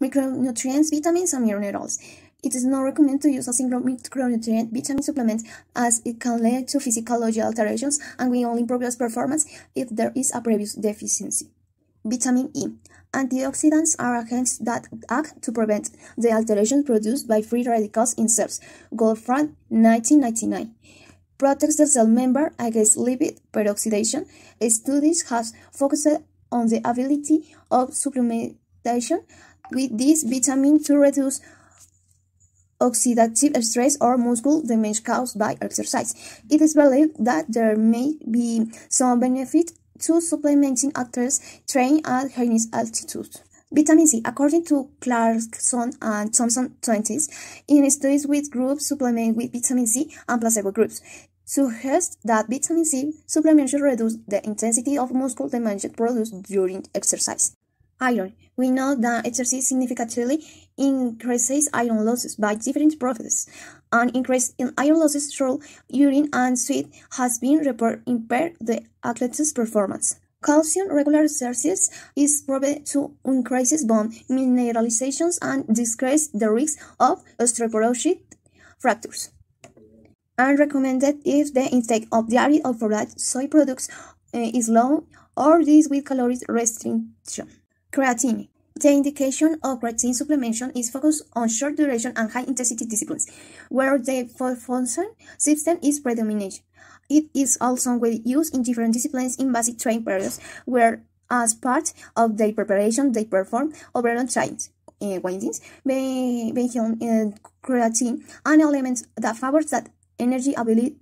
Micronutrients, vitamins, and minerals. It is not recommended to use a single micronutrient vitamin supplement as it can lead to physiological alterations and will only improve performance if there is a previous deficiency. Vitamin E. Antioxidants are agents that act to prevent the alterations produced by free radicals in cells. Goldfrapp, 1999. Protects the cell membrane against lipid peroxidation. Studies have focused on the ability of supplementation with this vitamin to reduce oxidative stress or muscle damage caused by exercise. It is believed that there may be some benefit to supplementing athletes trained at high altitudes. Vitamin C, according to Clarkson and Thompson 20s, in studies with groups supplement with vitamin C and placebo groups, suggest that vitamin C supplement should reduce the intensity of muscle damage produced during exercise. Iron. We know that exercise significantly increases iron losses by different processes. An increase in iron losses through urine and sweat has been reported to impair the athlete's performance. Calcium regular exercise is proved to increase bone mineralizations and decrease the risk of osteoporotic fractures. And recommended if the intake of dairy or fried soy products is low or this with calorie restriction. Creatine. The indication of creatine supplementation is focused on short duration and high intensity disciplines, where the function system is predominant. It is also used in different disciplines in basic training periods, where as part of their preparation they perform overall trains. Windings, creatine, an element that favors that energy ability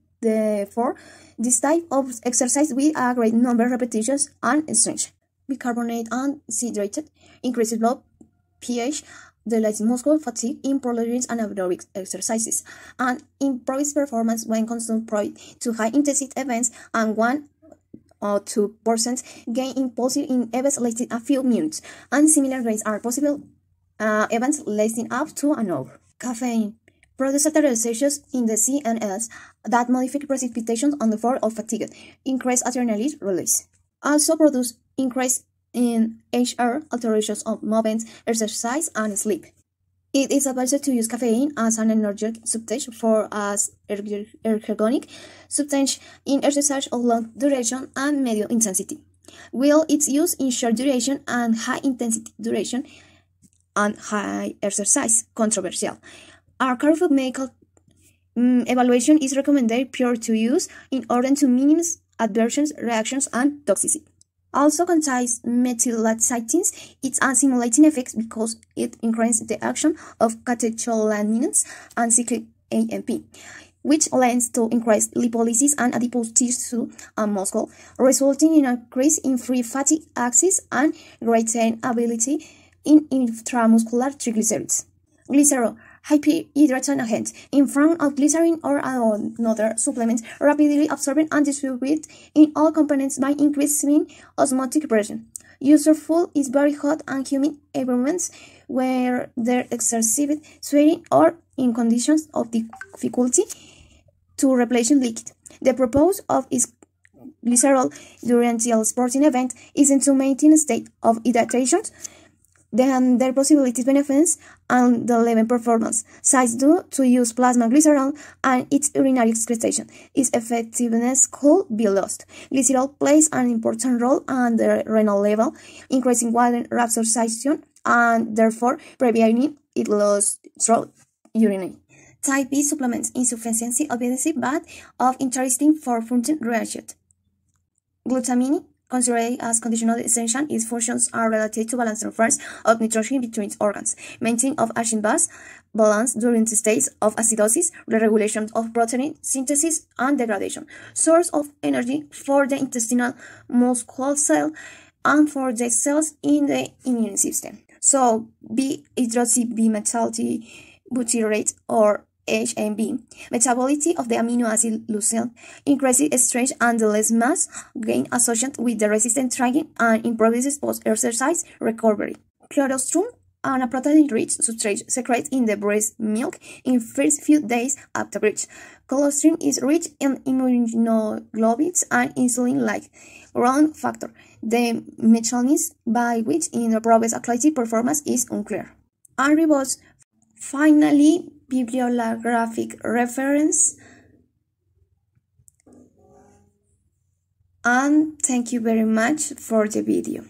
for this type of exercise with a great number of repetitions and strength. Bicarbonate and hydrated, increases blood pH, delays muscle fatigue in prolonged anaerobic exercises, and improves performance when consumed prior to high-intensity events, and 1 or 2% gain impulsive in events lasting a few minutes, and similar gains are possible events lasting up to an hour. Caffeine produces alterations in the CNS that modify precipitation on the floor of fatigue, increase adrenaline release. Also produce increase in HR, alterations of movement, exercise, and sleep. It is advised to use caffeine as an energetic substance for as ergogenic substance in exercise of long duration and medium intensity, while its use in short duration and high intensity duration and high exercise controversial. A careful medical evaluation is recommended prior to use in order to minimize adverse reactions and toxicity. Also contains methylaxantins. It has stimulating effects because it increases the action of catecholamines and cyclic AMP, which lends to increased lipolysis and adipose tissue and muscle, resulting in an increase in free fatty acids and greater ability in intramuscular triglycerides. Glycerol, hyperhydration agent, in front of glycerin or another supplement, rapidly absorbed and distributed in all components by increasing osmotic pressure. Useful is very hot and humid environments where there excessive sweating or in conditions of difficulty to replace liquid. The purpose of is glycerol during the sporting event is to maintain a state of hydration, then their possibilities, benefits, and the level performance. Size due to use plasma glycerol and its urinary excretion. Its effectiveness could be lost. Glycerol plays an important role at the renal level, increasing water reabsorption and therefore preventing its loss through urine. Type B supplements insufficiency obviously but of interesting for function reaction. Glutamine, considered as conditional essential, its functions are related to balance transfers of nutrition between organs, maintaining of acid base balance during the states of acidosis, the regulation of protein synthesis and degradation, source of energy for the intestinal muscle cell and for the cells in the immune system. So, B-hydroxybutyrate or HMB, metabolicity of the amino acid leucine, increases strength and the less mass gain associated with the resistant training and improves post-exercise recovery. Colostrum, a protein-rich substrate secreted in the breast milk in first few days after birth. Colostrum is rich in immunoglobulins and insulin-like growth factor. The mechanism by which it improves athletic performance is unclear. and rebounds. Finally, bibliographic reference. And thank you very much for the video.